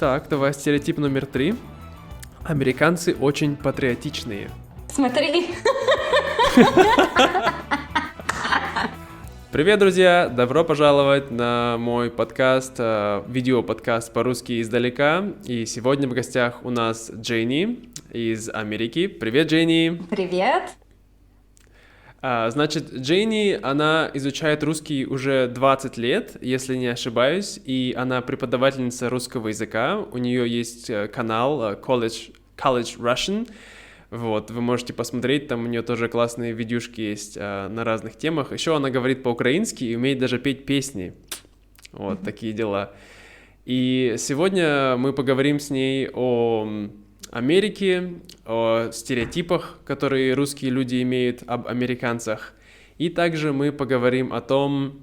Так, давай стереотип номер 3. Американцы очень патриотичные. Смотри. Привет, друзья! Добро пожаловать на мой подкаст, видео-подкаст по-русски издалека. И сегодня в гостях у нас Дженни из Америки. Привет, Дженни! Привет! Значит, Дженни, она изучает русский уже 20 лет, если не ошибаюсь, и она преподавательница русского языка. У нее есть канал College Russian. Вот, вы можете посмотреть, там у нее тоже классные видюшки есть на разных темах. Еще она говорит по-украински и умеет даже петь песни. Вот, такие дела. И сегодня мы поговорим с ней о Америке, о стереотипах, которые русские люди имеют об американцах. И также мы поговорим о том,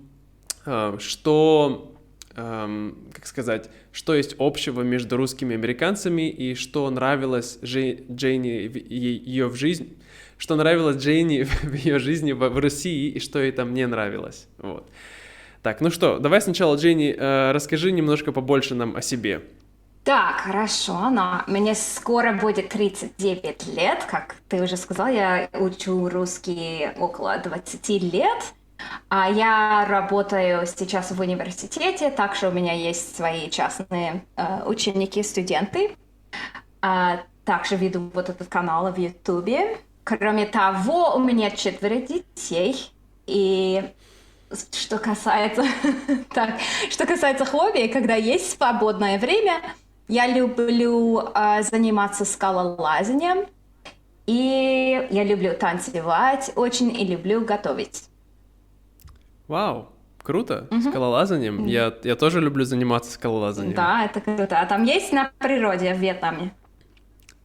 что есть общего между русскими и американцами, и что нравилось Дженни в жизни, что нравилось Дженни в ее жизни в России, и что ей там не нравилось. Вот. Так, ну что, давай сначала, Дженни, расскажи немножко побольше нам о себе. Так, хорошо, но мне скоро будет 39 лет, как ты уже сказал, я учу русский около 20 лет. Я работаю сейчас в университете, так что у меня есть свои частные ученики, студенты. Также веду вот этот канал в Ютубе. Кроме того, у меня 4 детей. И что касается хобби, когда есть свободное время, я люблю заниматься скалолазанием. И я люблю танцевать очень и люблю готовить. Вау, круто, скалолазанием. Я тоже люблю заниматься скалолазанием. Да, это круто. А там есть на природе в Вьетнаме?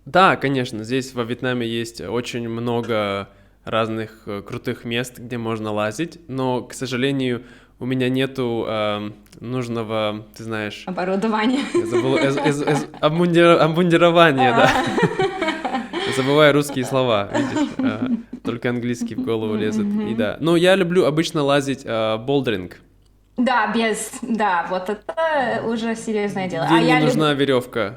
Да, конечно, здесь во Вьетнаме есть очень много разных крутых мест, где можно лазить, но, к сожалению, у меня нету нужного, ты знаешь... Оборудования. Я забыл, обмундирования, да. Забываю русские слова, видишь, только английский в голову лезет, и да. Но я люблю обычно лазить болдеринг. Да, вот это уже серьезное дело. Где не нужна веревка.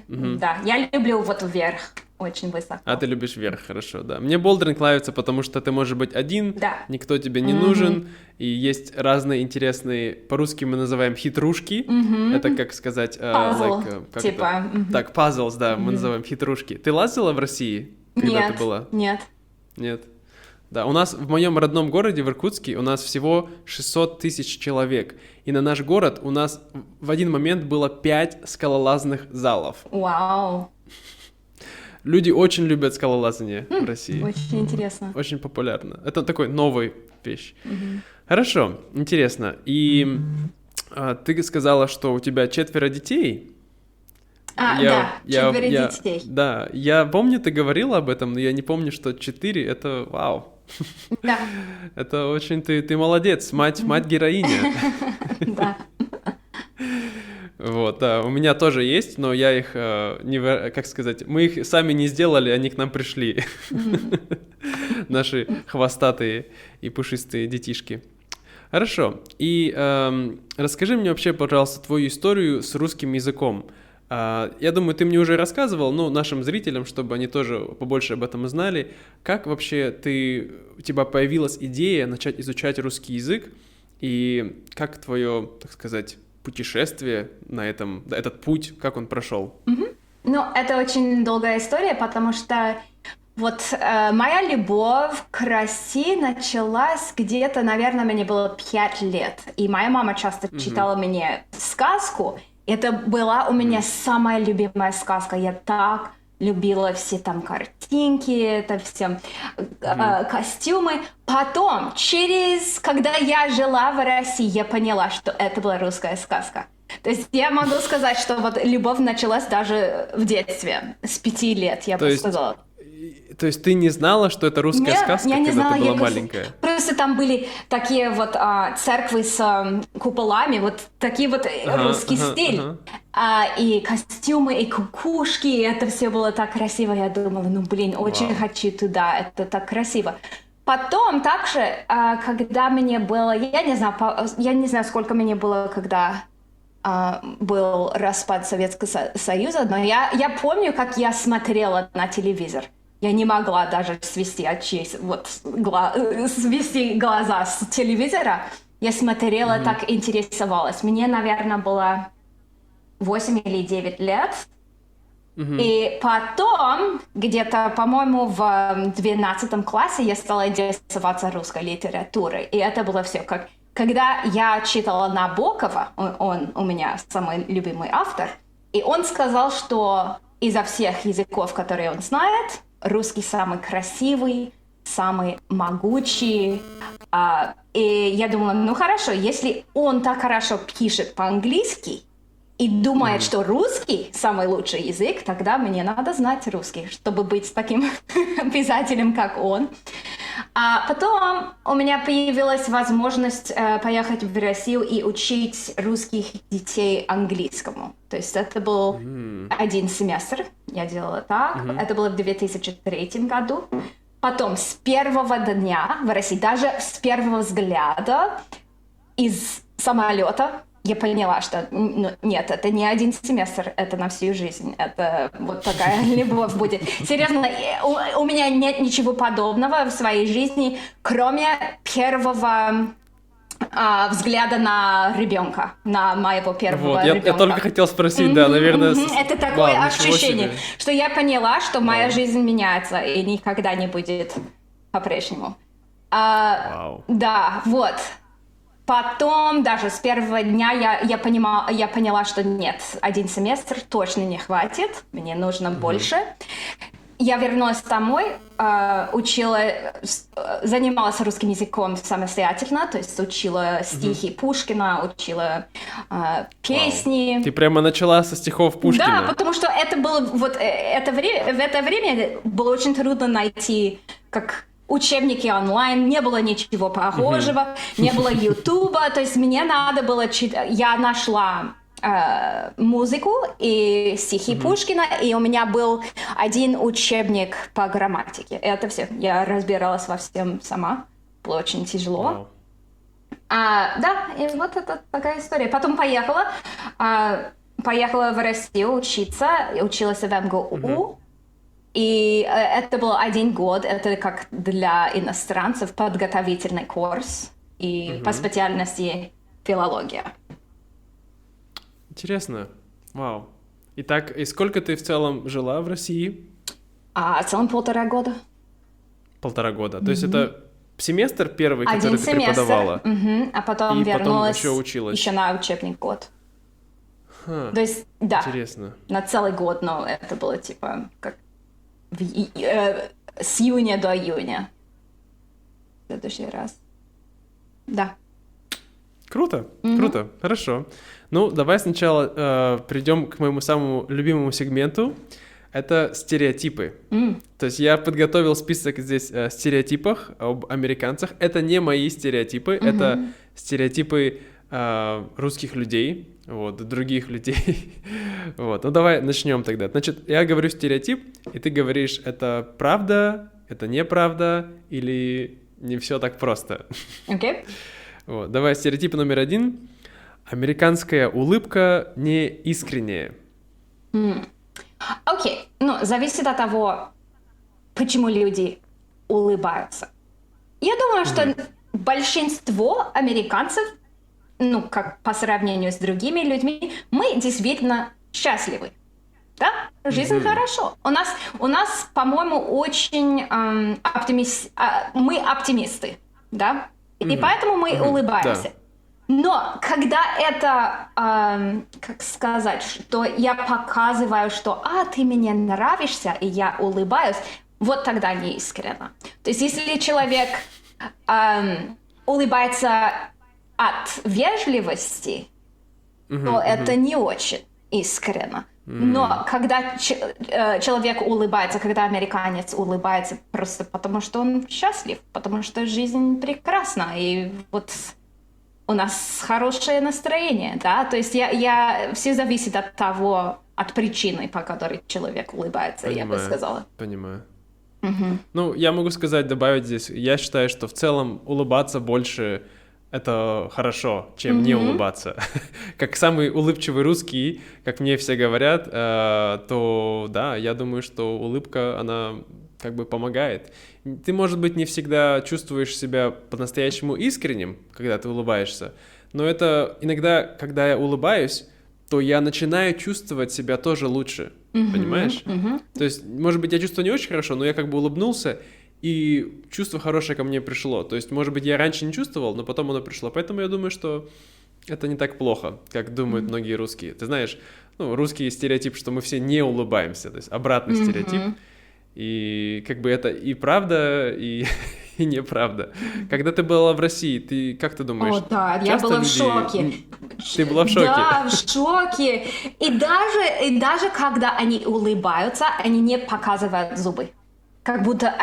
Да, я люблю вот вверх, очень высоко. А ты любишь вверх, хорошо, да. Мне болдеринг нравится, потому что ты можешь быть один, никто тебе не нужен, и есть разные интересные, по-русски мы называем хитрушки, это как сказать... Пазл, типа. Так, puzzles, да, мы называем хитрушки. Ты лазила в России, когда ты была? Нет. Да, у нас в моем родном городе, в Иркутске, у нас всего 600 тысяч человек. И на наш город у нас в один момент было 5 скалолазных залов. Вау! Люди очень любят скалолазание в России. Очень интересно. Очень популярно. Это такой новый вещь. Хорошо, интересно. И ты сказала, что у тебя 4 детей. Четверо детей. Да, я помню, ты говорила об этом, но я не помню, что 4 — это вау. Да. Это очень ты молодец, мать-героиня. Да. Вот, да, у меня тоже есть, но я их мы их сами не сделали, они к нам пришли. Наши хвостатые и пушистые детишки. Хорошо, и расскажи мне вообще, пожалуйста, твою историю с русским языком. Я думаю, ты мне уже рассказывал, но нашим зрителям, чтобы они тоже побольше об этом узнали, как вообще у тебя появилась идея начать изучать русский язык, и как твое, так сказать, путешествие на этот путь, как он прошел? Ну, это очень долгая история, потому что вот моя любовь к России началась где-то, наверное, мне было 5 лет, и моя мама часто читала мне сказку. Это была у меня самая любимая сказка. Я так любила все там картинки, это все костюмы. Потом, когда я жила в России, я поняла, что это была русская сказка. То есть я могу сказать, что вот любовь началась даже в детстве, с 5 лет, я бы сказала. То есть ты не знала, что это русская сказка, я не когда знала, ты была маленькая? Просто там были такие вот церкви с куполами, вот такие вот русский стиль. И костюмы, и кукушки, это все было так красиво. Я думала, очень хочу туда, это так красиво. Потом также, когда мне было, я не знаю, сколько мне было, когда был распад Советского Союза, но я помню, как я смотрела на телевизор. Я не могла даже свести глаза с телевизора. Я смотрела, так интересовалась. Мне, наверное, было 8 или 9 лет. И потом, где-то, по-моему, в 12 классе я стала интересоваться русской литературой. И это было все как... Когда я читала Набокова, он у меня самый любимый автор, и он сказал, что изо всех языков, которые он знает, русский самый красивый, самый могучий. И я думала, ну хорошо, если он так хорошо пишет по-английски и думает, что русский самый лучший язык, тогда мне надо знать русский, чтобы быть таким писателем, как он. А потом у меня появилась возможность поехать в Россию и учить русских детей английскому. То есть это был 1 семестр, я делала так. Это было в 2003 году. Потом с первого дня в России, даже с первого взгляда из самолета, я поняла, что нет, это не 1 семестр, это на всю жизнь. Это вот такая любовь будет. Серьезно, у меня нет ничего подобного в своей жизни, кроме первого взгляда на ребенка, на моего первого ребенка. Я только хотел спросить, да, наверное... Это такое ощущение, что я поняла, что моя жизнь меняется и никогда не будет по-прежнему. Да, вот. Потом, даже с первого дня я поняла, что нет, 1 семестр точно не хватит, мне нужно больше. Я вернулась домой, занималась русским языком самостоятельно, то есть учила стихи Пушкина, учила песни. Ты прямо начала со стихов Пушкина? Да, потому что это было в это время было очень трудно найти учебники онлайн, не было ничего похожего, не было Ютуба, то есть мне надо было читать. Я нашла музыку и стихи Пушкина, и у меня был 1 учебник по грамматике. Это все. Я разбиралась во всем сама. Было очень тяжело. Да, и вот это такая история. Потом поехала в Россию учиться, училась в МГУ. И это был 1 год, это как для иностранцев подготовительный курс и по специальности филология. Интересно. Вау. Итак, и сколько ты в целом жила в России? В целом 1,5 года. 1,5 года. То есть это семестр первый, который ты преподавала? А потом вернулась еще училась. Еще на учебный год. То есть, да. Интересно. На целый год, но это было типа как с июня до июня. В следующий раз. Да. Круто, круто, хорошо. Ну, давай сначала перейдем к моему самому любимому сегменту. Это стереотипы. То есть я подготовил список здесь стереотипов об американцах. Это не мои стереотипы, это стереотипы русских людей, других людей. Ну, давай начнем тогда. Значит, я говорю стереотип, и ты говоришь, это правда, это неправда, или не все так просто. Окей. Давай, стереотип номер 1. Американская улыбка не искренняя. Окей. Зависит от того, почему люди улыбаются. Я думаю, что большинство американцев, как по сравнению с другими людьми, мы действительно счастливы. Да? Жизнь хорошо. У нас, по-моему, очень мы оптимисты, да? И поэтому мы улыбаемся. Да. Но когда это, как сказать, что я показываю, что ты мне нравишься, и я улыбаюсь, вот тогда не искренно. То есть если человек улыбается от вежливости, то это не очень искренно. Но когда человек улыбается, когда американец улыбается, просто потому что он счастлив, потому что жизнь прекрасна, и вот у нас хорошее настроение, да, то есть все зависит от того, от причины, по которой человек улыбается, Понимаю, я бы сказала. Понимаю. Ну, я могу добавить здесь, я считаю, что в целом улыбаться больше это хорошо, чем не улыбаться. Как самый улыбчивый русский, как мне все говорят, то да, я думаю, что улыбка, она как бы помогает. Ты, может быть, не всегда чувствуешь себя по-настоящему искренним, когда ты улыбаешься, но это иногда, когда я улыбаюсь, то я начинаю чувствовать себя тоже лучше, понимаешь? То есть, может быть, я чувствую не очень хорошо, но я как бы улыбнулся, и чувство хорошее ко мне пришло. То есть, может быть, я раньше не чувствовал, но потом оно пришло. Поэтому я думаю, что это не так плохо, как думают многие русские. Ты знаешь, ну, русский стереотип, что мы все не улыбаемся, то есть обратный стереотип. И как бы это и правда, и неправда. Когда ты была в России, ты как ты думаешь? О, да, я была в шоке. Ты была в шоке? Да, в шоке. И даже когда они улыбаются, они не показывают зубы. Как будто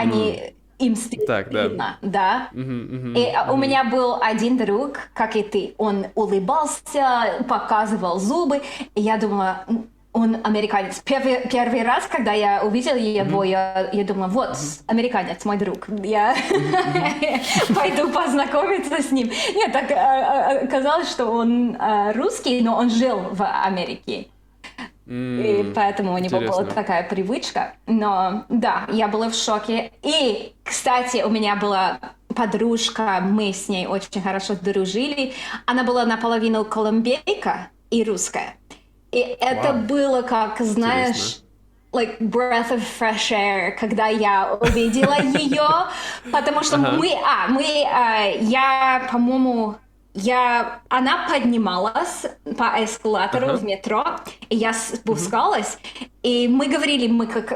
им стыдно, да. И у меня был один друг, как и ты, он улыбался, показывал зубы, и я думала, он американец. Первый раз, когда я увидела его, я думала, вот, американец, мой друг. Я пойду познакомиться с ним. Нет, так оказалось, что он русский, но он жил в Америке. И поэтому у него была такая привычка. Но да, я была в шоке. И, кстати, у меня была подружка, мы с ней очень хорошо дружили. Она была наполовину колумбийка и русская. И это было как, знаешь, like breath of fresh air, когда я увидела ее, потому что она поднималась по эскалатору в метро, и я спускалась, и мы говорили, мы как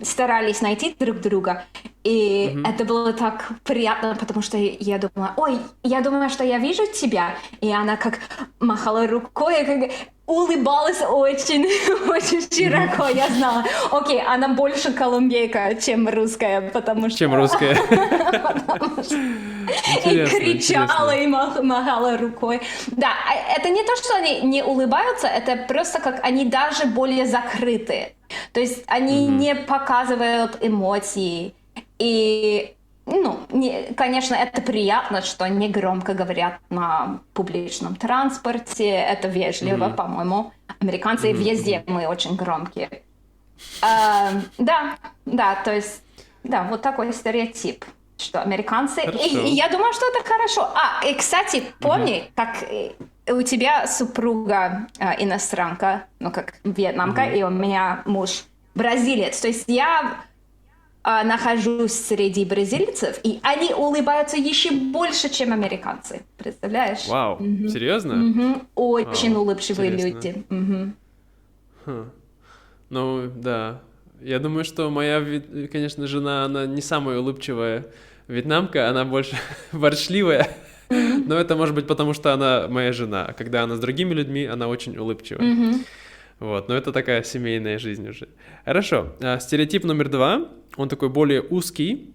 старались найти друг друга, и это было так приятно, потому что я думала, ой, я думаю, что я вижу тебя, и она как махала рукой, как улыбалась очень, очень широко, я знала, окей, она больше колумбийка, чем русская, потому что... Чем русская. И кричала, и махала рукой. Да, это не то, что они не улыбаются, это просто как они даже более закрыты. То есть они не показывают эмоции. И, конечно, это приятно, что они громко говорят на публичном транспорте. Это вежливо, по-моему. Американцы везде мы очень громкие. Да, то есть, да, вот такой стереотип, что американцы... И я думаю, что это хорошо. И, кстати, помни, как у тебя супруга иностранка, как вьетнамка, и у меня муж бразилец. То есть я нахожусь среди бразильцев, и они улыбаются еще больше, чем американцы. Представляешь? Вау, серьезно? Очень улыбчивые люди. Ну, да. Я думаю, что моя, конечно, жена, она не самая улыбчивая вьетнамка, она больше ворчливая. Но это может быть потому, что она моя жена. А когда она с другими людьми, она очень улыбчивая. Вот, но это такая семейная жизнь уже. Хорошо. Стереотип номер 2, он такой более узкий.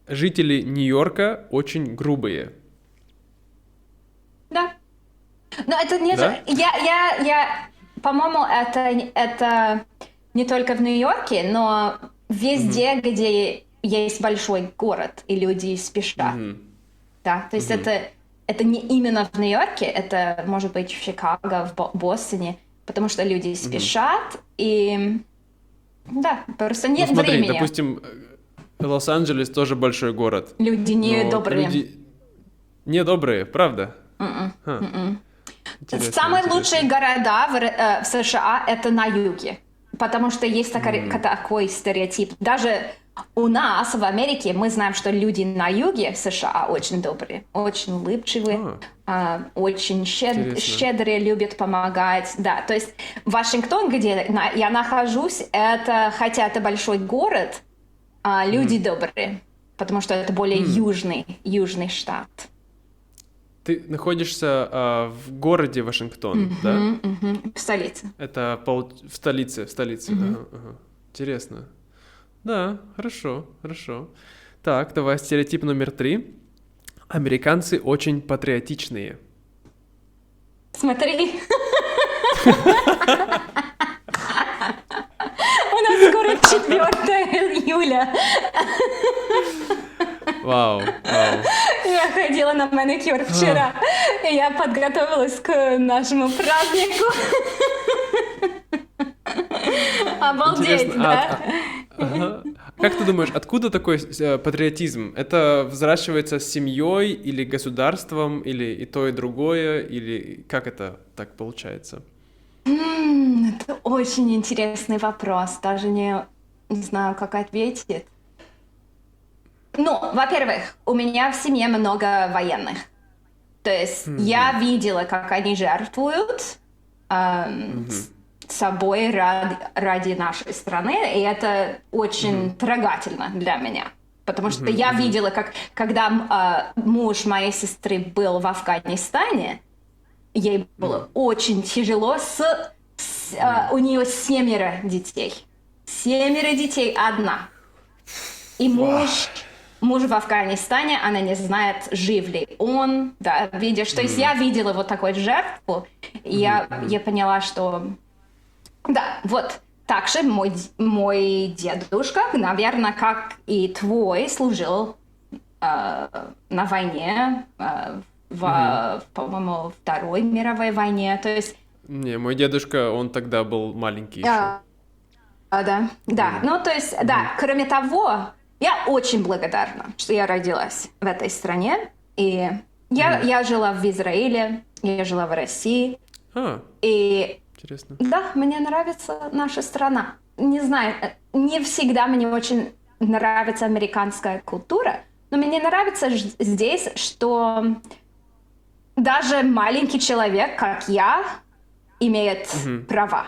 Жители Нью-Йорка очень грубые. Да. Но это не... Да? По-моему, это не только в Нью-Йорке, но везде, где есть большой город, и люди спешат. Да, то есть это не именно в Нью-Йорке, это может быть в Чикаго, в Бостоне, потому что люди спешат, и да, просто нет времени. Смотри, допустим, Лос-Анджелес тоже большой город. Люди недобрые. Люди недобрые, правда? Самые лучшие города в США — это на юге, потому что есть такой стереотип. Даже у нас в Америке мы знаем, что люди на юге США очень добрые, очень улыбчивые, очень щедрые, любят помогать. Да, то есть Вашингтон, где я нахожусь, хотя это большой город, люди добрые, потому что это более южный штат. Ты находишься в городе Вашингтон, да? В столице. Это в столице. Интересно. Да, хорошо. Так, давай стереотип номер 3. Американцы очень патриотичные. Смотри. У нас скоро 4 июля. Вау. Я ходила ходила на маникюр вчера, и я подготовилась к нашему празднику. Обалдеть, Интересно. да? Ага. Как ты думаешь, откуда такой патриотизм? Это взращивается семьей или государством, или и то, и другое, или как это так получается? Это очень интересный вопрос, даже не знаю, как ответить. Ну, во-первых, у меня в семье много военных. То есть я видела, как они жертвуют собой ради нашей страны, и это очень трогательно для меня. Потому что я видела, как когда муж моей сестры был в Афганистане, ей было очень тяжело, у нее 7 детей. 7 детей одна. И муж в Афганистане, она не знает, жив ли он, да, видишь. То есть я видела вот такую жертву, и я поняла, что... Да, вот. Также мой дедушка, наверное, как и твой, служил на войне, по-моему, Второй мировой войне. То есть... Не, мой дедушка, он тогда был маленький еще. Да. Ну, то есть, да, кроме того, я очень благодарна, что я родилась в этой стране. И я жила в Израиле, я жила в России. И интересно. Да, мне нравится наша страна. Не знаю, не всегда мне очень нравится американская культура, но мне нравится здесь, что даже маленький человек, как я, имеет права.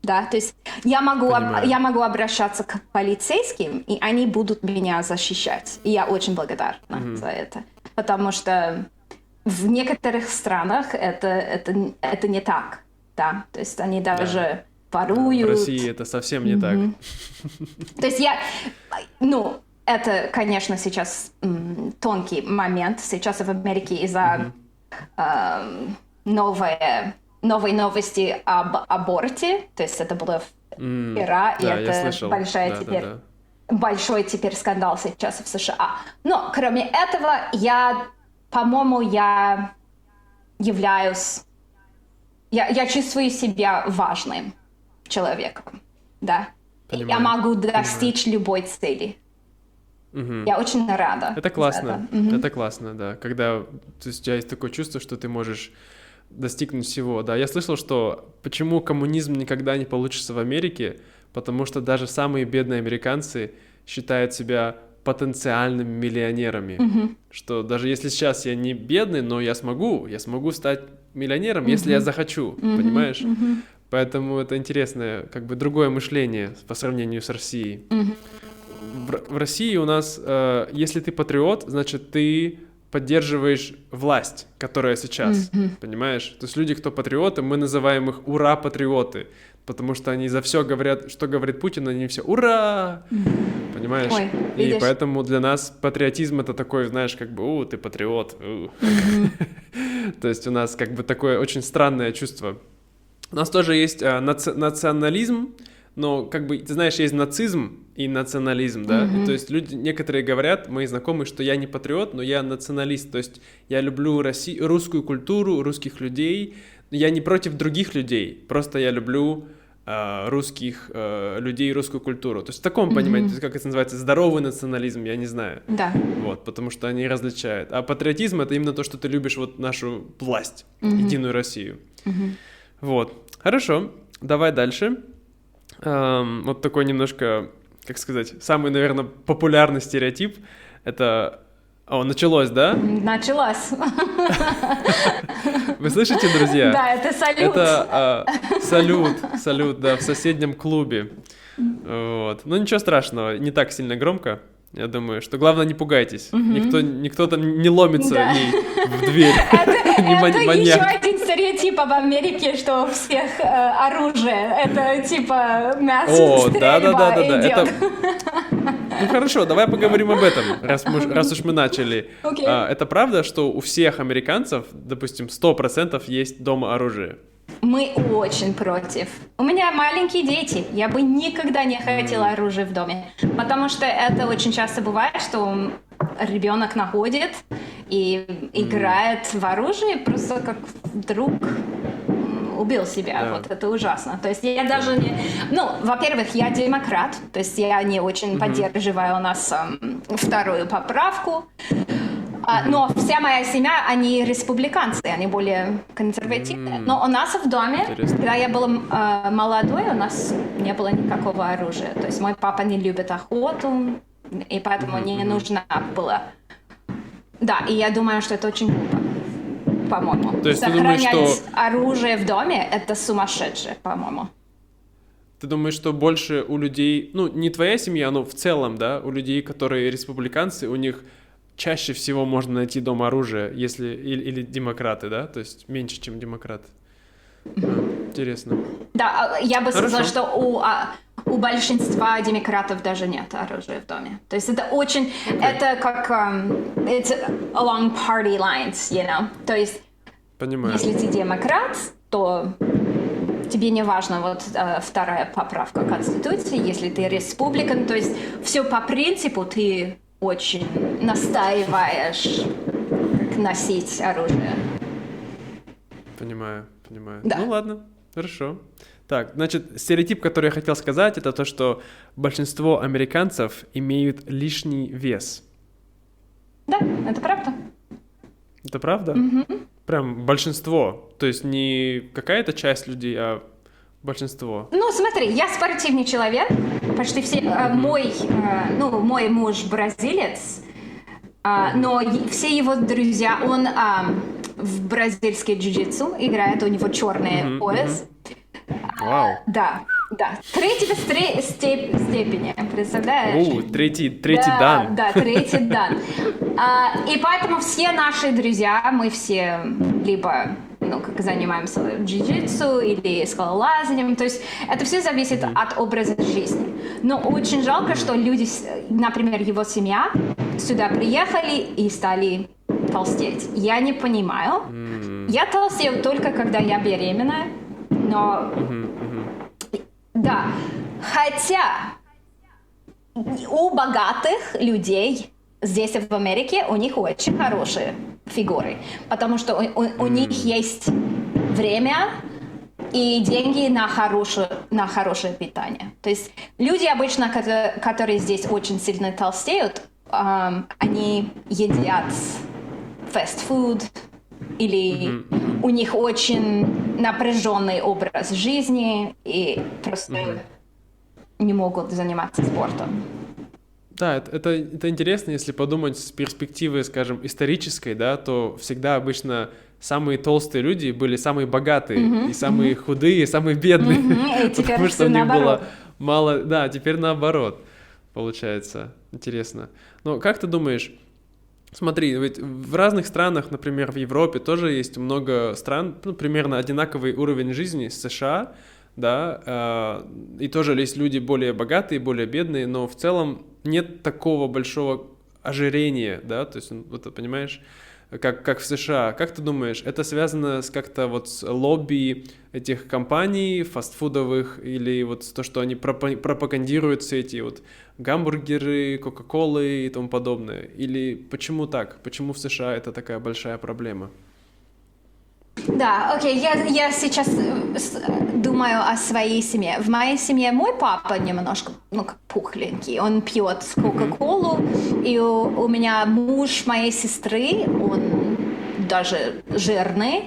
Да, то есть я могу обращаться к полицейским, и они будут меня защищать. И я очень благодарна за это. Потому что в некоторых странах это не так. Да, то есть они даже воруют. В России это совсем не так. То есть это, конечно, сейчас тонкий момент. Сейчас в Америке из-за новой новости об аборте, то есть это было вчера, и это большой теперь скандал сейчас в США. Но кроме этого, я чувствую себя важным человеком, да. Понимаю. Я могу достичь любой цели. Я очень рада. Это классно, это классно, да. Когда у тебя есть такое чувство, что ты можешь достигнуть всего, да. Я слышал, что почему коммунизм никогда не получится в Америке, потому что даже самые бедные американцы считают себя потенциальными миллионерами, что даже если сейчас я не бедный, но я смогу стать миллионером, если я захочу, понимаешь? Поэтому это интересное, как бы другое мышление по сравнению с Россией. В России у нас, если ты патриот, значит, ты поддерживаешь власть, которая сейчас, понимаешь? То есть люди, кто патриоты, мы называем их «ура-патриоты», потому что они за все говорят, что говорит Путин, они все «ура!», понимаешь? Ой, и поэтому для нас патриотизм — это такой, знаешь, как бы ты патриот». То есть у нас как бы такое очень странное чувство. У нас тоже есть национализм, но, как бы, ты знаешь, есть нацизм и национализм, да? И, то есть люди, некоторые говорят, мои знакомые, что я не патриот, но я националист. То есть я люблю русскую культуру, русских людей, но я не против других людей, просто я люблю русских людей, русскую культуру. То есть в таком понимании, то есть, как это называется, здоровый национализм, я не знаю. Да. Вот, потому что они различают. А патриотизм — это именно то, что ты любишь вот нашу власть, единую Россию. Вот, хорошо, давай дальше. Вот такой немножко, как сказать, самый, наверное, популярный стереотип — это... началось, да? Началось. Вы слышите, друзья? Да, это салют. Это салют, да, в соседнем клубе. Вот. Но ничего страшного, не так сильно громко. Я думаю, что главное, не пугайтесь. Никто там не ломится ей в дверь. Это еще один стереотип об Америке, что у всех оружие. Это типа мясо, стрельба идет. Ну хорошо, давай поговорим об этом, раз уж мы начали. Это правда, что у всех американцев, допустим, 100% есть дома оружие? Мы очень против. У меня маленькие дети. Я бы никогда не хотела оружие в доме. Потому что это очень часто бывает, что ребенок находит, и играет в оружие, просто как друг убил себя. Да. Вот это ужасно. То есть я даже не... Ну, во-первых, я демократ, то есть я не очень поддерживаю у нас вторую поправку. Но вся моя семья, они республиканцы, они более консервативные. Но у нас в доме, Интересно. когда я была молодой, у нас не было никакого оружия. То есть мой папа не любит охоту, и поэтому не нужна была. Да, и я думаю, что это очень глупо, по-моему. То есть ты думаешь, Сохранять что... оружие в доме — это сумасшедшее, по-моему. Ты думаешь, что больше у людей, ну, не твоя семья, но в целом, да, у людей, которые республиканцы, у них чаще всего можно найти дома оружие, если... Или демократы, да? То есть меньше, чем демократы. Интересно. Да, я бы сказала, Хорошо. что у большинства демократов даже нет оружия в доме. То есть это очень... Это как... it's along party lines, you know? То есть Понимаю. если ты демократ, то тебе не важно вот вторая поправка Конституции. Если ты республикан, то есть все по принципу ты очень настаиваешь носить оружие. Понимаю. Да. Ну ладно, хорошо. Так, значит, стереотип, который я хотел сказать, это то, что большинство американцев имеют лишний вес. Да, это правда. Это правда? Прям большинство. То есть не какая-то часть людей, а большинство. Ну, смотри, я спортивный человек. Почти все... мой муж бразилец, но все его друзья, он в бразильский джиу-джитсу играет, у него черный пояс. Вау. Да. Третьей степени, представляешь? Третий Да, дан. Да, третий дан. И поэтому все наши друзья, мы все либо занимаемся джиу-джитсу или скалолазанием, то есть это все зависит от образа жизни. Но очень жалко, что люди, например, его семья, сюда приехали и стали толстеть. Я не понимаю. Я толстею только когда я беременная, но... Да, хотя у богатых людей здесь, в Америке, у них очень хорошие фигуры, потому что у них есть время и деньги на хорошее питание. То есть люди обычно, которые здесь очень сильно толстеют, они едят фастфуд, или у них очень напряженный образ жизни и просто не могут заниматься спортом. Да, это интересно, если подумать с перспективы, скажем, исторической, да, то всегда обычно самые толстые люди были самые богатые, и самые худые, и самые бедные, И теперь потому что всё у них наоборот. было мало... Да, теперь наоборот, получается. Интересно. Но как ты думаешь, смотри, ведь в разных странах, например, в Европе тоже есть много стран, примерно одинаковый уровень жизни с США, да, и тоже есть люди более богатые, более бедные, но в целом нет такого большого ожирения, да, то есть, вот, понимаешь, как в США. Как ты думаешь, это связано как-то вот с лобби этих компаний фастфудовых или вот то, что они пропагандируют все эти вот гамбургеры, кока-колы и тому подобное? Или почему так? Почему в США это такая большая проблема? Да, окей, я сейчас думаю о своей семье. В моей семье мой папа немножко, как пухленький, он пьет кока-колу, и у меня муж моей сестры, он даже жирный,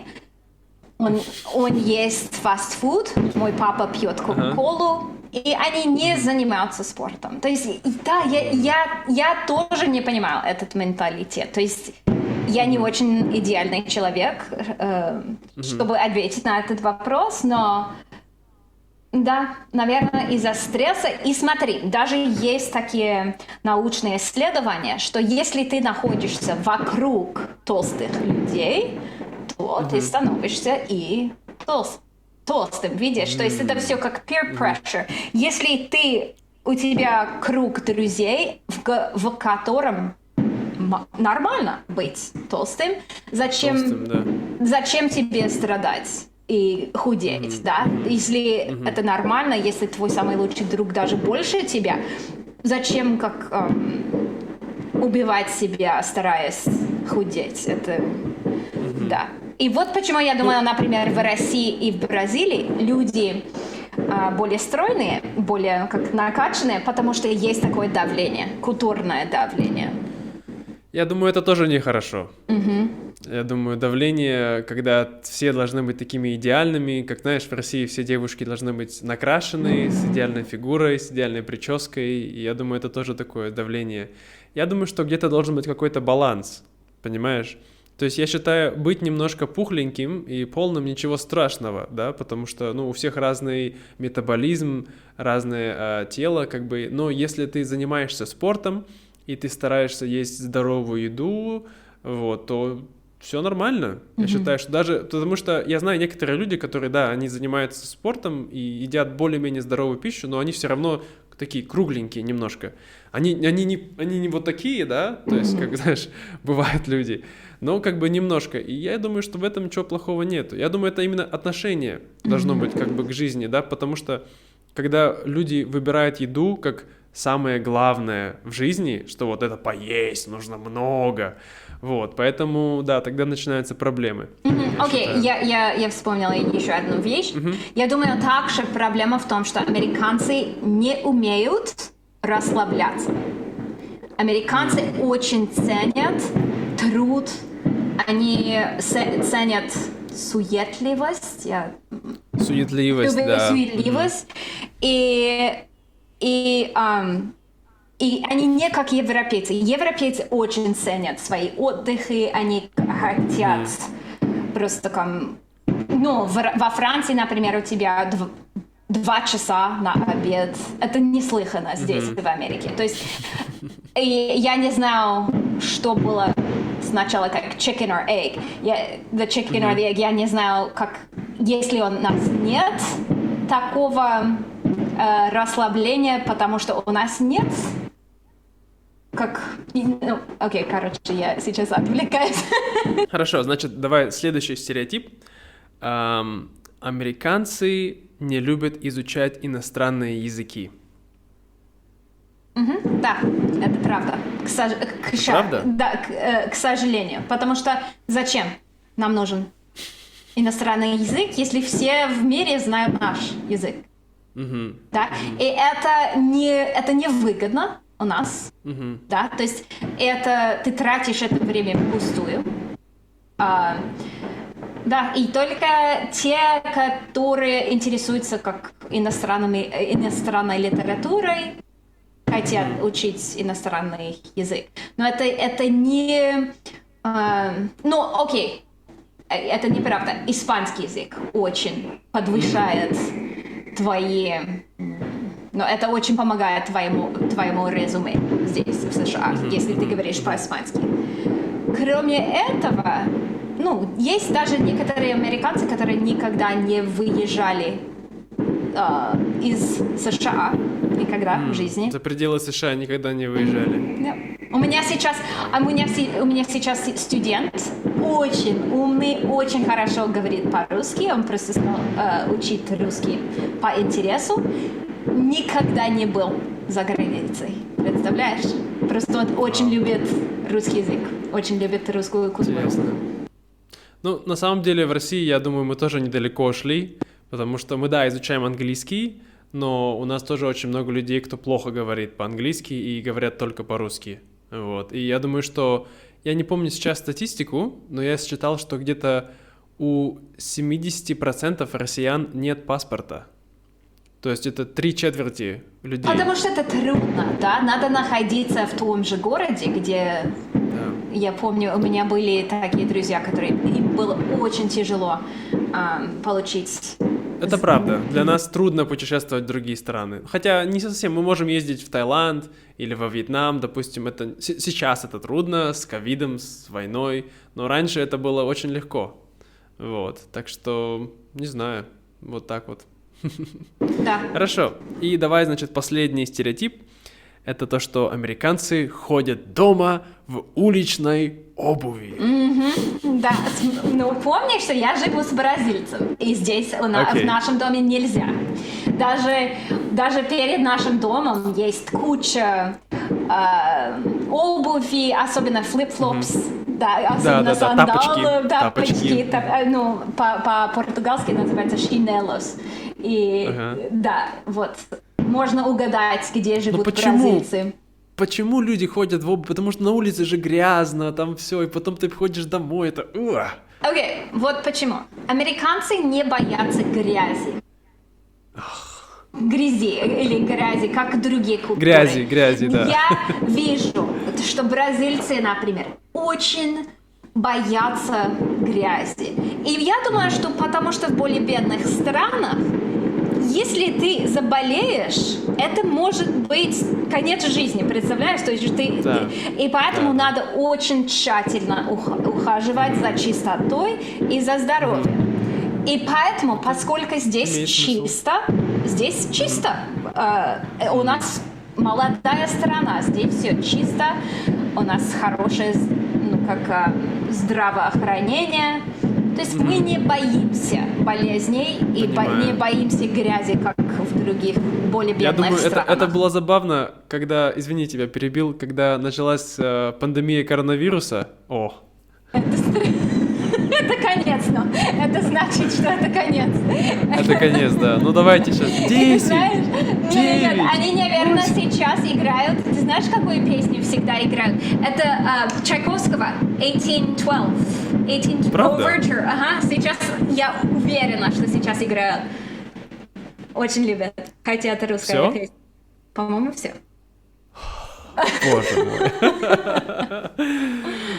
он ест фастфуд, мой папа пьет кока-колу, и они не занимаются спортом. То есть, да, я тоже не понимаю этот менталитет. То есть я не очень идеальный человек, чтобы ответить на этот вопрос, но да, наверное, из-за стресса. И смотри, даже есть такие научные исследования, что если ты находишься вокруг толстых людей, то ты становишься и толстым, видишь? То есть это все как peer pressure. Если у тебя круг друзей, в котором нормально быть толстым, зачем тебе страдать и худеть, да? Если это нормально, если твой самый лучший друг даже больше тебя, зачем убивать себя, стараясь худеть. Это, да. И вот почему я думаю, например, в России и в Бразилии люди более стройные, более как накачанные, потому что есть такое давление, культурное давление. Я думаю, это тоже нехорошо. Я думаю, давление, когда все должны быть такими идеальными, как, знаешь, в России все девушки должны быть накрашены, с идеальной фигурой, с идеальной прической, и я думаю, это тоже такое давление. Я думаю, что где-то должен быть какой-то баланс, понимаешь? То есть я считаю, быть немножко пухленьким и полным ничего страшного, да, потому что, ну, у всех разный метаболизм, разное тело, как бы, но если ты занимаешься спортом, и ты стараешься есть здоровую еду, вот, то все нормально. Я считаю, что даже... Потому что я знаю некоторые люди, которые, да, они занимаются спортом и едят более-менее здоровую пищу, но они все равно такие кругленькие немножко. Они не вот такие, да, то есть, как, знаешь, бывают люди, но как бы немножко. И я думаю, что в этом ничего плохого нету. Я думаю, это именно отношение должно быть как бы к жизни, да, потому что когда люди выбирают еду как самое главное в жизни, что вот это поесть нужно много, вот, поэтому, да, тогда начинаются проблемы. Окей, я вспомнила еще одну вещь. Я думаю, также проблема в том, что американцы не умеют расслабляться. Американцы очень ценят труд, они ценят суетливость. Суетливость, да. Суетливость. И они не как европейцы. Европейцы очень ценят свои отдыхи, они хотят просто ну, во Франции, например, у тебя 2 часа на обед. Это неслыханно здесь, в Америке. То есть я не знаю, что было сначала, как chicken or egg. The chicken or the egg, я не знаю, как, если у нас нет такого расслабления, потому что у нас нет ну, окей, короче, я сейчас отвлекаюсь. Хорошо, значит, давай следующий стереотип. Американцы не любят изучать иностранные языки. Да, это правда. Правда? Да, к сожалению. Потому что зачем нам нужен иностранный язык, если все в мире знают наш язык? Да? И это не выгодно у нас. Да? То есть ты тратишь это время впустую. Да, и только те, которые интересуются как иностранной литературой, хотят учить иностранный язык. Но это не... ну, окей, это неправда. Испанский язык очень подвышает твои... Но это очень помогает твоему резюме здесь, в США, если ты говоришь по-испански. Кроме этого, ну, есть даже некоторые американцы, которые никогда не выезжали из США, никогда в жизни. За пределы США никогда не выезжали. Yeah. У меня сейчас студент, очень умный, очень хорошо говорит по-русски, он просто стал учить русский по интересу, никогда не был за границей, представляешь? Просто он очень любит русский язык, очень любит русскую культуру. Интересно. Ну, на самом деле в России, я думаю, мы тоже недалеко шли, потому что мы, да, изучаем английский, но у нас тоже очень много людей, кто плохо говорит по-английски и говорят только по-русски. Вот. И я думаю, что... Я не помню сейчас статистику, но я считал, что где-то у 70% россиян нет паспорта. То есть это 3/4 людей. Потому что это трудно, да? Надо находиться в том же городе, где... Да. Я помню, у меня были такие друзья, им было очень тяжело получить... Это правда. Для нас трудно путешествовать в другие страны. Хотя не совсем. Мы можем ездить в Таиланд или во Вьетнам, допустим. Сейчас это трудно с ковидом, с войной, но раньше это было очень легко. Вот. Так что, не знаю, вот так вот. Да. Хорошо. И давай, значит, последний стереотип. Это то, что американцы ходят дома в уличной обуви. Да, ну помни, что я живу с бразильцем, и здесь в нашем доме нельзя. Даже перед нашим домом есть куча обуви, особенно флип-флопс, Да, особенно сандалы, тапочки. ну, по-португальски называется chinelos. И да, вот, можно угадать, где живут бразильцы. Почему люди ходят в обувь? Потому что на улице же грязно, там все, и потом ты приходишь домой, это... Окей, вот почему. Американцы не боятся грязи. Грязи или грязи, как другие культуры. Грязи, да. Я вижу, что бразильцы, например, очень боятся грязи. И я думаю, что потому что в более бедных странах, если ты заболеешь, это может быть конец жизни, представляешь? То есть и поэтому надо очень тщательно ухаживать за чистотой и за здоровьем. И поэтому, поскольку здесь чисто, у нас молодая страна, здесь все чисто, у нас хорошее, здравоохранение. То есть мы не боимся болезней и не боимся грязи, как в других более бедных странах. Я думаю, это было забавно, когда, извини, тебя перебил, когда началась пандемия коронавируса. Это конец, но это значит, что это конец. Это конец, да. Ну давайте сейчас. 10, 9. Они, наверное, сейчас играют. Ты знаешь, какую песню всегда играют? Это Чайковского 1812. Правда? Overture. Ага, сейчас я уверена, что сейчас играют. Очень любят. Хотя это русская песня. По-моему, все. Боже мой.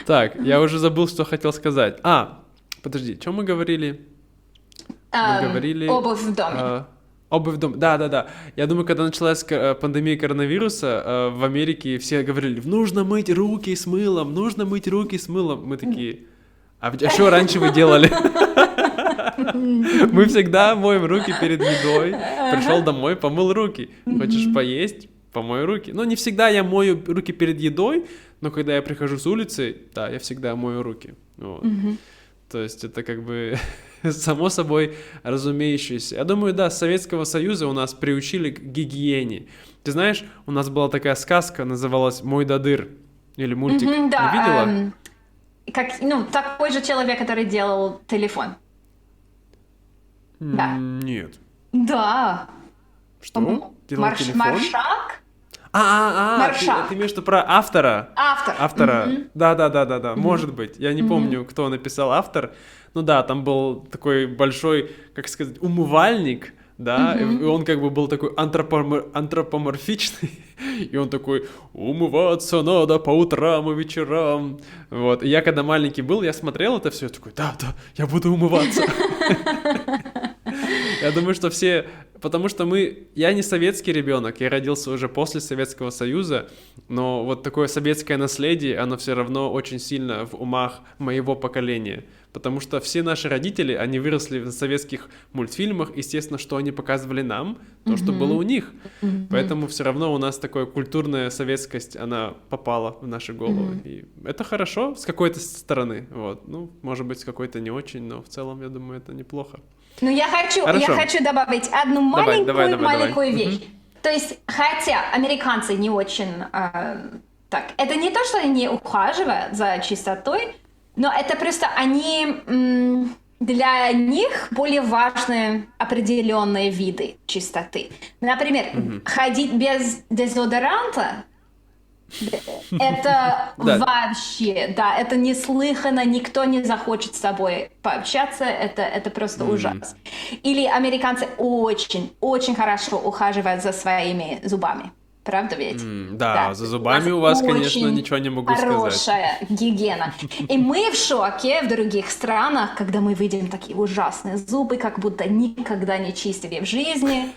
Так, я уже забыл, что хотел сказать. Подожди, что мы говорили? Мы говорили... Обувь в доме. Обувь в доме, да. Я думаю, когда началась пандемия коронавируса, в Америке все говорили, нужно мыть руки с мылом. Мы такие, а что раньше вы делали? Мы всегда моем руки перед едой. Пришел домой, помыл руки. Хочешь поесть? Помой руки. Ну, не всегда я мою руки перед едой, но когда я прихожу с улицы, да, я всегда мою руки. Вот. То есть это как бы само собой разумеющееся. Я думаю, да, с Советского Союза у нас приучили к гигиене. Ты знаешь, у нас была такая сказка, называлась «Мой додыр». Или мультик. Да, видела? Такой же человек, который делал телефон. Да. Нет. Да. Что? Делал телефон? Маршак? Ты имеешь в виду про автора? Автора. Да. Может быть. Я не помню, кто написал автор. Ну да, там был такой большой, как сказать, умывальник, да, и он как бы был такой антропоморфичный, и он такой, умываться надо по утрам и вечерам. Вот. И я когда маленький был, я смотрел это все, такой, да, я буду умываться. Я думаю, что все... Потому что я не советский ребенок, я родился уже после Советского Союза, но вот такое советское наследие, оно все равно очень сильно в умах моего поколения. Потому что все наши родители, они выросли в советских мультфильмах, естественно, что они показывали нам, то, что было у них. Поэтому все равно у нас такая культурная советскость, она попала в наши головы. И это хорошо с какой-то стороны. Вот. Ну, может быть, с какой-то не очень, но в целом, я думаю, это неплохо. Ну, я хочу добавить одну маленькую вещь. То есть, хотя американцы не очень... это не то, что они не ухаживают за чистотой, но это просто для них более важны определенные виды чистоты. Например, ходить без дезодоранта, это вообще, это неслыханно, никто не захочет с тобой пообщаться, это просто ужасно. Или американцы очень хорошо ухаживают за своими зубами. Правда ведь? Да, за зубами у вас, конечно, ничего не могу сказать. Хорошая гигиена. И мы в шоке в других странах, когда мы видим такие ужасные зубы, как будто никогда не чистили в жизни.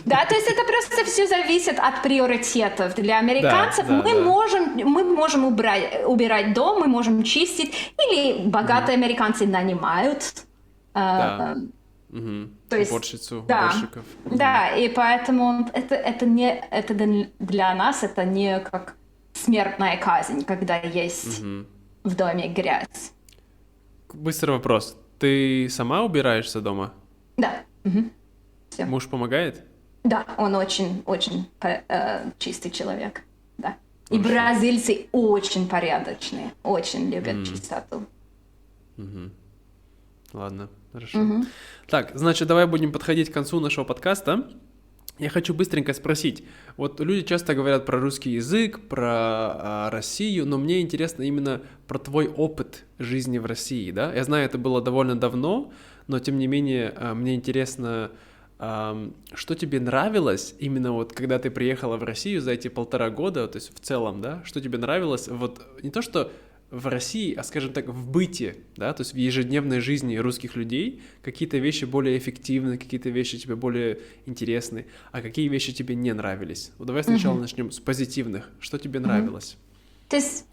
Да, то есть это просто все зависит от приоритетов. Для американцев мы можем убирать дом, мы можем чистить, или богатые американцы нанимают. То есть, уборщиков. Да, и поэтому это для нас это не как смертная казнь, когда есть в доме грязь. Быстрый вопрос. Ты сама убираешься дома? Да. Всё. Муж помогает? Да, он очень чистый человек. Да. И бразильцы очень порядочные, очень любят чистоту. Ладно, хорошо. Так, значит, давай будем подходить к концу нашего подкаста. Я хочу быстренько спросить. Вот люди часто говорят про русский язык, про Россию, но мне интересно именно про твой опыт жизни в России, да? Я знаю, это было довольно давно, но тем не менее мне интересно, что тебе нравилось именно вот когда ты приехала в Россию за эти 1,5 года, то есть в целом, да? Что тебе нравилось вот не то, что в России, а, скажем так, в быте, да, то есть в ежедневной жизни русских людей какие-то вещи более эффективны, какие-то вещи тебе более интересны, а какие вещи тебе не нравились? Вот давай сначала начнем с позитивных. Что тебе нравилось? То есть,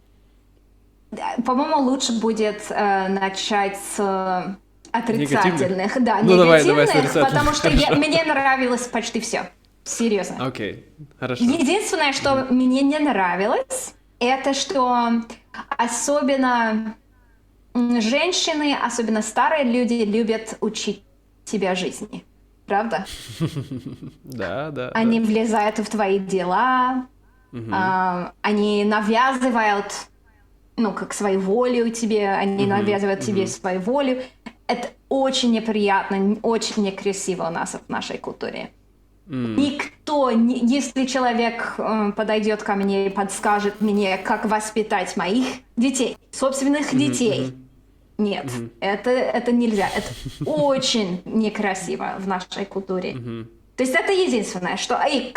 по-моему, лучше будет начать с отрицательных. Да, ну, давай, негативных, потому что мне нравилось почти все. Серьезно. Окей, хорошо. Единственное, что мне не нравилось, это что особенно женщины, особенно старые люди любят учить тебя жизни. Правда? Да. Они влезают в твои дела, они навязывают, как свою волю тебе, они навязывают тебе свою волю. Это очень неприятно, очень некрасиво у нас в нашей культуре. Никто, если человек подойдет ко мне и подскажет мне, как воспитать моих детей, собственных детей, нет, это нельзя. Это очень некрасиво в нашей культуре. То есть это единственное, что... И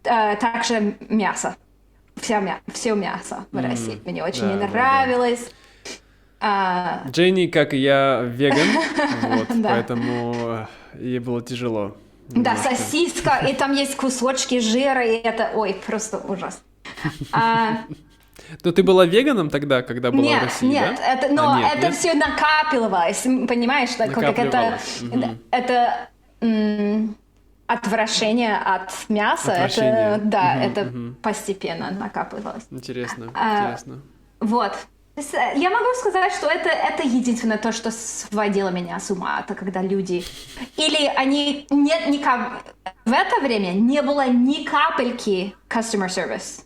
также мясо. Все мясо в России. Мне очень не нравилось. Дженни, как и я, веган, вот, поэтому ей было тяжело. Да, сосиска, и там есть кусочки жира, и это, просто ужас. Но ты была веганом тогда, когда была в России, нет, да? Это все накапливалось, понимаешь, это отвращение от мяса, это постепенно накапливалось. Интересно. Вот. Я могу сказать, что это единственное то, что сводило меня с ума, это когда люди... Или они... В это время не было ни капельки customer service,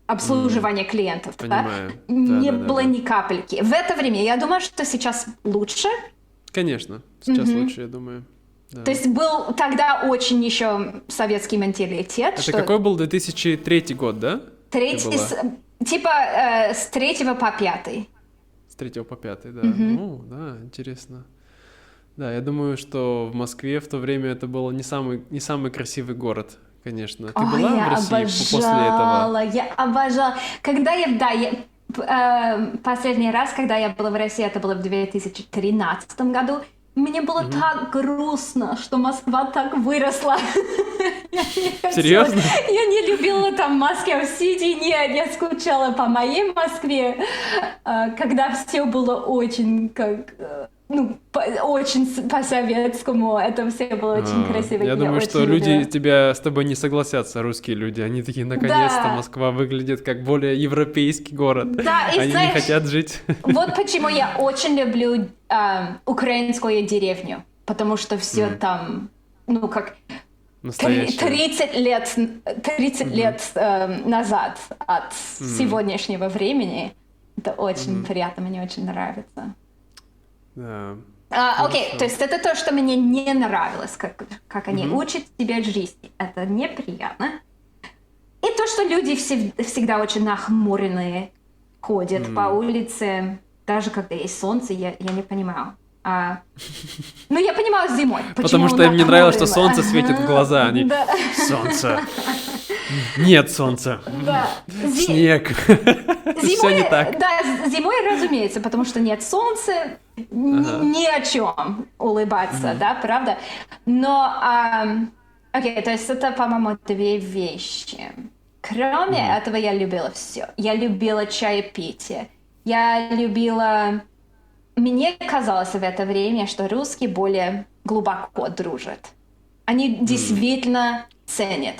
обслуживания клиентов. Понимаю. Да? Не было ни капельки. В это время, я думаю, что сейчас лучше. Конечно, сейчас лучше, я думаю. Да. То есть был тогда очень еще советский менталитет. Это какой был 2003 год, да? С 3 по 5. С 3 по 5, да. Ну, да, интересно. Да, я думаю, что в Москве в то время это был не самый красивый город, конечно. Ты была в России после этого? Я обожала. Последний раз, когда я была в России, это было в 2013 году, мне было так грустно, что Москва так выросла. Серьезно? Я не любила там Москва-Сити, нет, я скучала по моей Москве, когда все было очень очень по-советскому, это все было очень красиво. Я думаю, что люди с тобой не согласятся, русские люди. Они такие, наконец-то Москва выглядит как более европейский город. Да, и они не хотят жить. Вот почему я очень люблю украинскую деревню, потому что все там, 30 лет назад от сегодняшнего времени. Это очень приятно, мне очень нравится. Да. Окей, то есть это то, что мне не нравилось, как они учат тебя жизни. Это неприятно. И то, что люди всегда очень нахмуренные, ходят по улице, даже когда есть солнце, я не понимаю. Я понимаю зимой. Потому что им не нравилось, что солнце светит в глаза. Они... Солнце. Нет солнца. Да. Снег. Все не так. Да, зимой, разумеется, потому что нет солнца, ни о чем улыбаться, да, правда? Но, окей, то есть это, по-моему, 2 вещи. Кроме этого, я любила все. Я любила чаепитие. Мне казалось в это время, что русские более глубоко дружат. Они действительно ценят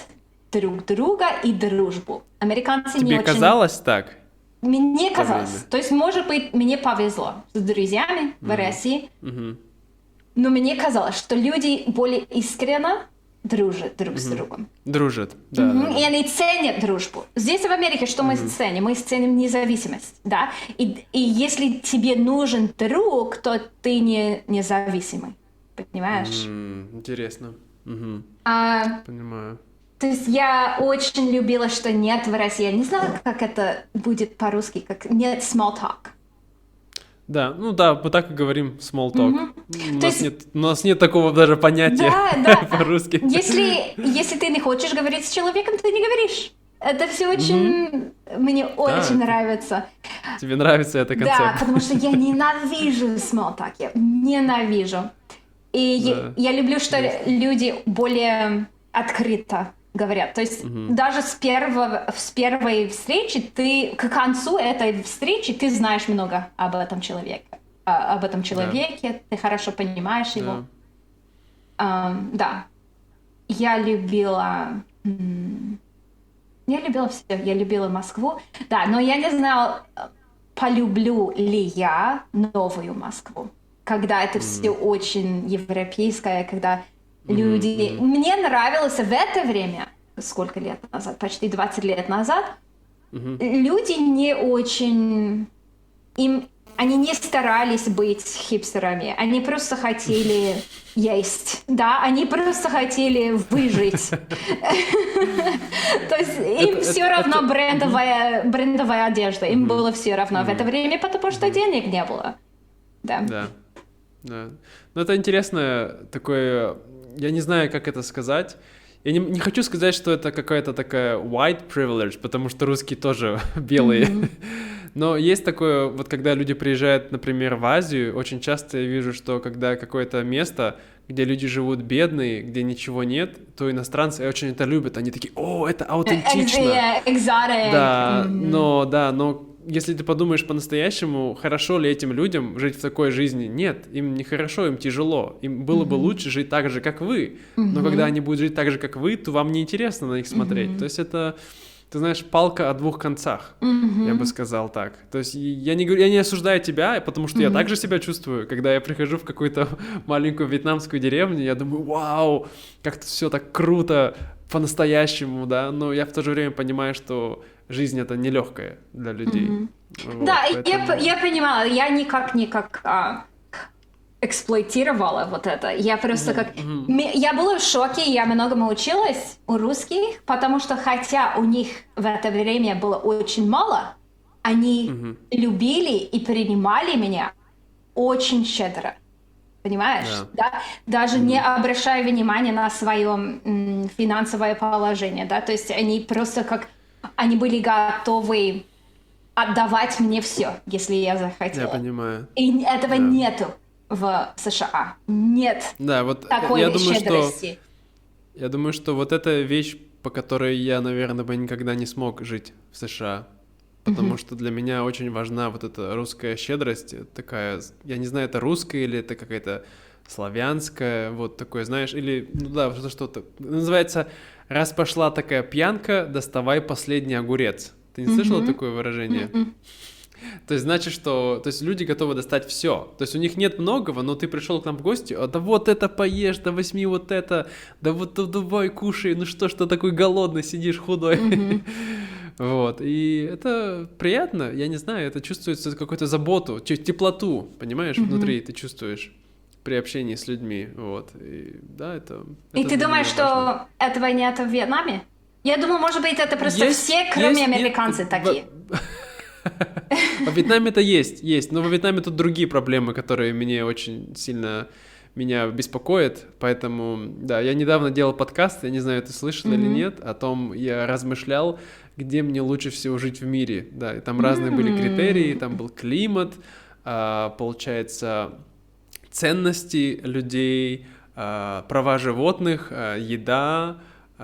друг друга и дружбу. Американцы не очень... Тебе казалось так? Мне казалось. То есть, может быть, мне повезло с друзьями в России, но мне казалось, что люди более искренне дружат друг с другом. Дружат, да. И они ценят дружбу. Здесь в Америке что мы ценим? Мы ценим независимость, да? И если тебе нужен друг, то ты не независимый, понимаешь? Интересно. Понимаю. То есть я очень любила, что нет в России. Я не знала, как это будет по-русски, как нет small talk. Да, ну да, мы так и говорим small talk. У нас нет такого даже понятия по-русски. Если ты не хочешь говорить с человеком, ты не говоришь. Это все очень... Мне очень нравится. Тебе нравится эта концепция? Да, потому что я ненавижу small talk. Я ненавижу. И я люблю, что люди более открыто говорят. То есть даже с первой встречи к концу этой встречи ты знаешь много об этом человеке. Ты хорошо понимаешь его. Да. Я любила все. Я любила Москву. Да, но я не знала, полюблю ли я новую Москву. Когда это все очень европейское, когда люди... Мне нравилось в это время, сколько лет назад, почти 20 лет назад, люди не очень... Они не старались быть хипстерами, они просто хотели есть, да, они просто хотели выжить. То есть им все равно брендовая одежда, им было все равно в это время, потому что денег не было. Да. Ну, это интересное такое... Я не знаю, как это сказать. Я не хочу сказать, что это какая-то такая white privilege, потому что русские тоже белые. Но есть такое, вот когда люди приезжают, например, в Азию, очень часто я вижу, что когда какое-то место, где люди живут бедные, где ничего нет, то иностранцы очень это любят. Они такие: о, это аутентично. Exotic. Да, но если ты подумаешь по-настоящему, хорошо ли этим людям жить в такой жизни? Нет, им нехорошо, им тяжело. Им было бы лучше жить так же, как вы. Но когда они будут жить так же, как вы, то вам неинтересно на них смотреть. То есть это, ты знаешь, палка о двух концах, я бы сказал так. То есть я не осуждаю тебя, потому что я так же себя чувствую. Когда я прихожу в какую-то маленькую вьетнамскую деревню, я думаю: вау, как-то все так круто, по-настоящему, да, но я в то же время понимаю, что жизнь это нелегкая для людей. Вот, да, поэтому... я понимала, я никак эксплуатировала вот это. Я просто я была в шоке, я многому училась у русских, потому что хотя у них в это время было очень мало, они любили и принимали меня очень щедро. Понимаешь? Да? Даже не обращая внимания на свое финансовое положение. Да? То есть они просто они были готовы отдавать мне все, если я захотела. Я понимаю. И этого нету в США. Нет такой щедрости. Я думаю, что вот эта вещь, по которой я, наверное, бы никогда не смог жить в США. Потому что для меня очень важна вот эта русская щедрость, такая, я не знаю, это русская или это какая-то славянская, вот такое, знаешь, или, что-то. Называется: раз пошла такая пьянка, доставай последний огурец. Ты не слышала такое выражение? То есть значит, что... То есть люди готовы достать все. То есть у них нет многого, но ты пришел к нам в гости: да вот это поешь, да возьми вот это, да вот давай кушай, ну что такой голодный сидишь, худой. Вот, и это приятно, я не знаю, это чувствуется какую-то заботу, теплоту, понимаешь, внутри ты чувствуешь при общении с людьми, вот, и да, это И ты думаешь, что этого нет в Вьетнаме? Я думаю, может быть, это просто все, кроме американцев, такие. Во Вьетнаме это есть, но во Вьетнаме тут другие проблемы, которые меня очень сильно беспокоят, поэтому, да, я недавно делал подкаст, я не знаю, ты слышал или нет, о том, я размышлял, где мне лучше всего жить в мире, да, и там разные были критерии, там был климат, получается, ценности людей, права животных, еда,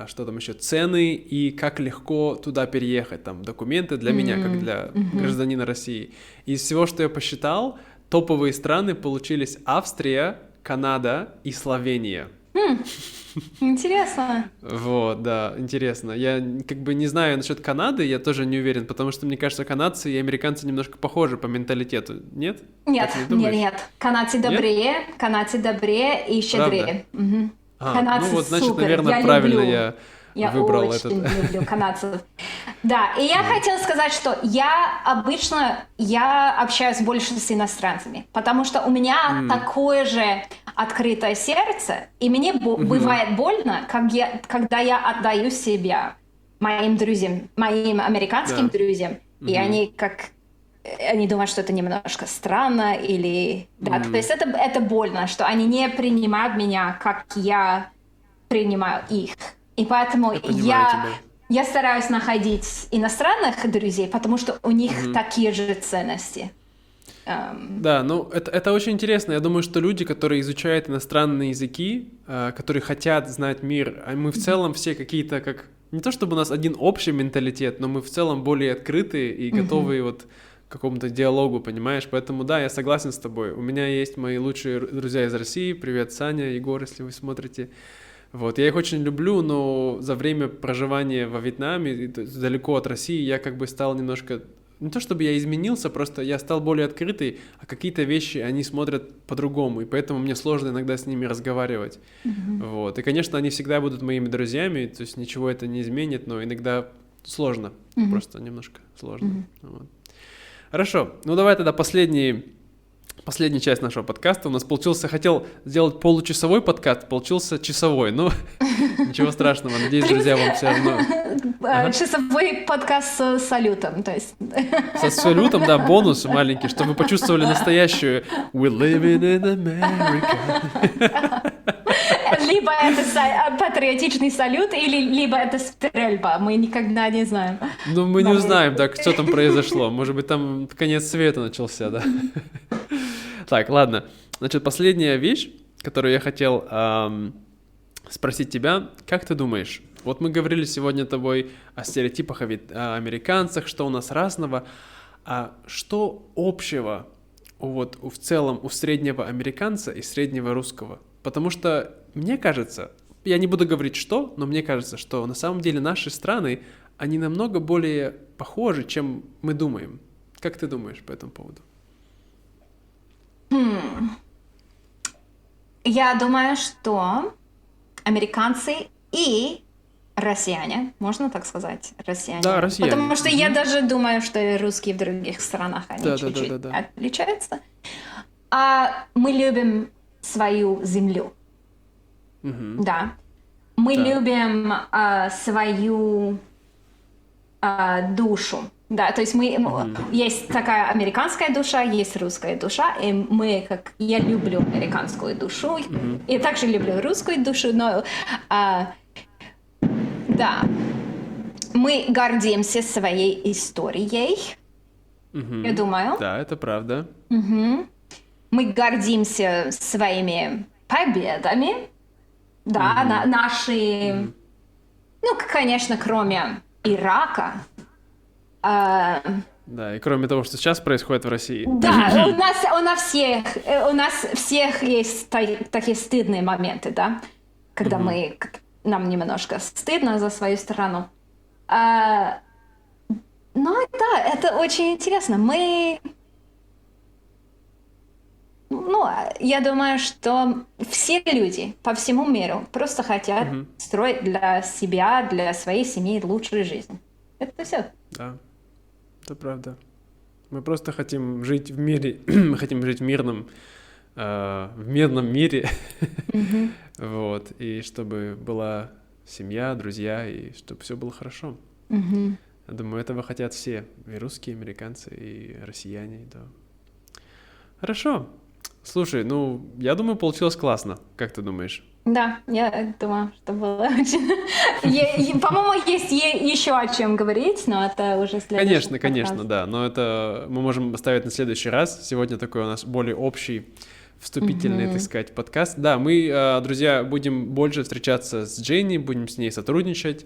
что там еще, цены и как легко туда переехать, там документы для меня, как для гражданина России. Из всего, что я посчитал, топовые страны получились Австрия, Канада и Словения. Интересно. Вот, да, интересно. Я как бы не знаю насчет Канады, я тоже не уверен, потому что, мне кажется, канадцы и американцы немножко похожи по менталитету, нет? Нет. Канадцы добрее и щедрее. Ну Канадцы вот, значит, супер, наверное, я правильно люблю. я Я выбрал очень этот. люблю канадцев. Да, и я хотела сказать, что я общаюсь больше с иностранцами, потому что у меня такое же открытое сердце, и мне бывает больно, когда я отдаю себя моим друзьям, моим американским Да. друзьям, и они думают, что это немножко странно, или... Да, то есть это больно, что они не принимают меня, как я принимаю их. И поэтому Я понимаю тебя. я стараюсь находить иностранных друзей, потому что у них такие же ценности. Да, ну это очень интересно. Я думаю, что люди, которые изучают иностранные языки, которые хотят знать мир, мы в целом все какие-то как... Не то чтобы у нас один общий менталитет, но мы в целом более открытые и готовые вот к какому-то диалогу, понимаешь? Поэтому да, я согласен с тобой. У меня есть мои лучшие друзья из России. Привет, Саня, Егор, если вы смотрите. Вот, я их очень люблю, но за время проживания во Вьетнаме, далеко от России, я как бы стал немножко... Не то чтобы я изменился, просто я стал более открытый, а какие-то вещи они смотрят по-другому, и поэтому мне сложно иногда с ними разговаривать. Вот. И, конечно, они всегда будут моими друзьями, то есть ничего это не изменит, но иногда сложно, просто немножко сложно. Вот. Хорошо, ну давай тогда последняя часть нашего подкаста. У нас хотел сделать получасовой подкаст, получился часовой. Ну, ничего страшного. Надеюсь, друзья, вам все равно... Часовой подкаст с салютом, то есть... Со салютом, да, бонус маленький, чтобы вы почувствовали настоящую «We're living in America». Либо это патриотичный салют, либо это стрельба. Мы никогда не знаем. Ну, мы не узнаем, так, что там произошло. Может быть, там конец света начался, да. Так, ладно. Значит, последняя вещь, которую я хотел спросить тебя. Как ты думаешь, вот мы говорили сегодня с тобой о стереотипах о американцах, что у нас разного, а что общего вот в целом у среднего американца и среднего русского? Потому что мне кажется, я не буду говорить что, но мне кажется, что на самом деле наши страны, они намного более похожи, чем мы думаем. Как ты думаешь по этому поводу? Я думаю, что американцы и россияне, можно так сказать, россияне? Да, россияне. Потому что я даже думаю, что и русские в других странах, они чуть-чуть отличаются. Мы любим свою землю. Да. Мы любим свою душу. Да, то есть есть такая американская душа, есть русская душа, и я люблю американскую душу, и также люблю русскую душу, но да, мы гордимся своей историей, я думаю. Да, это правда. Мы гордимся своими победами, да, наши, ну, конечно, кроме Ирака. Да, и кроме того, что сейчас происходит в России. Да, у нас всех есть такие стыдные моменты, да, когда нам немножко стыдно за свою страну. Но да, это очень интересно. Я думаю, что все люди по всему миру просто хотят строить для себя, для своей семьи лучшую жизнь. Это все. Да, это правда. Мы просто хотим жить в мире, мы хотим жить в мирном мире, вот, и чтобы была семья, друзья, и чтобы все было хорошо. Я думаю, этого хотят все, и русские, и американцы, и россияне, да. Хорошо. Слушай, ну, я думаю, получилось классно. Как ты думаешь? Да, я думаю, что было очень... По-моему, есть еще о чем говорить, но это уже следующий Конечно, да. Но это мы можем оставить на следующий раз. Сегодня такой у нас более общий, вступительный, так сказать, подкаст. Да, мы, друзья, будем больше встречаться с Дженни, будем с ней сотрудничать,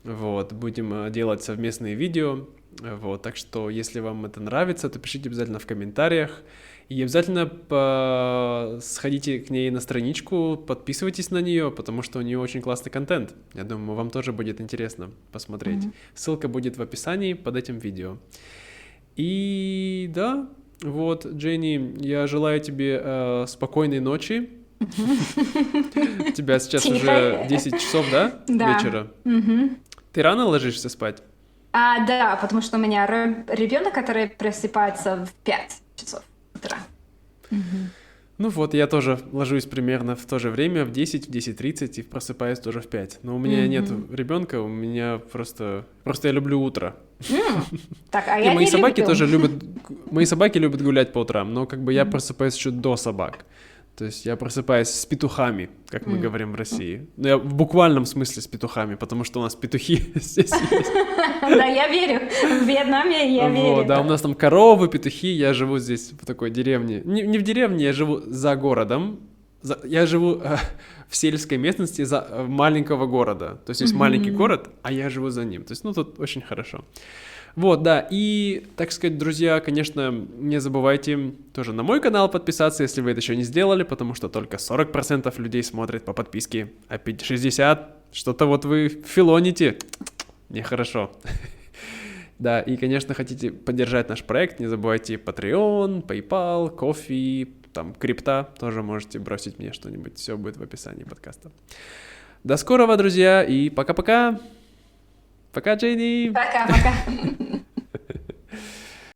вот, будем делать совместные видео, вот, так что, если вам это нравится, то пишите обязательно в комментариях. И обязательно сходите к ней на страничку, подписывайтесь на нее, потому что у нее очень классный контент. Я думаю, вам тоже будет интересно посмотреть. Ссылка будет в описании под этим видео. И да, вот, Дженни, я желаю тебе спокойной ночи. У тебя сейчас Тихо. уже 10 часов, да? Да. Вечера. Ты рано ложишься спать? Да, потому что у меня ребенок, который просыпается в 5 часов утра. Ну вот, я тоже ложусь примерно в то же время, в 10, в 10:30 и просыпаюсь тоже в 5. Но у меня нет ребенка, у меня просто я люблю утро. Так, а Не, я мои не собаки люблю. тоже любят, мои собаки любят гулять по утрам, но как бы я просыпаюсь еще до собак. То есть я просыпаюсь с петухами, как мы говорим в России. Ну, я в буквальном смысле с петухами, потому что у нас петухи здесь есть. Да, я верю. В Вьетнаме я верю. Вот, да, у нас там коровы, петухи, я живу здесь в такой деревне. Не в деревне, я живу за городом. Я живу в сельской местности маленького города. То есть есть маленький город, а я живу за ним. То есть, ну, тут очень хорошо. Вот, да, и, так сказать, друзья, конечно, не забывайте тоже на мой канал подписаться, если вы это еще не сделали, потому что только 40% людей смотрят по подписке, а 60% что-то вот вы филоните. Нехорошо. Да, и, конечно, хотите поддержать наш проект, не забывайте Patreon, PayPal, Ko-fi, там, крипта, тоже можете бросить мне что-нибудь, все будет в описании подкаста. До скорого, друзья, и пока-пока! Пока, Джейни! Пока-пока.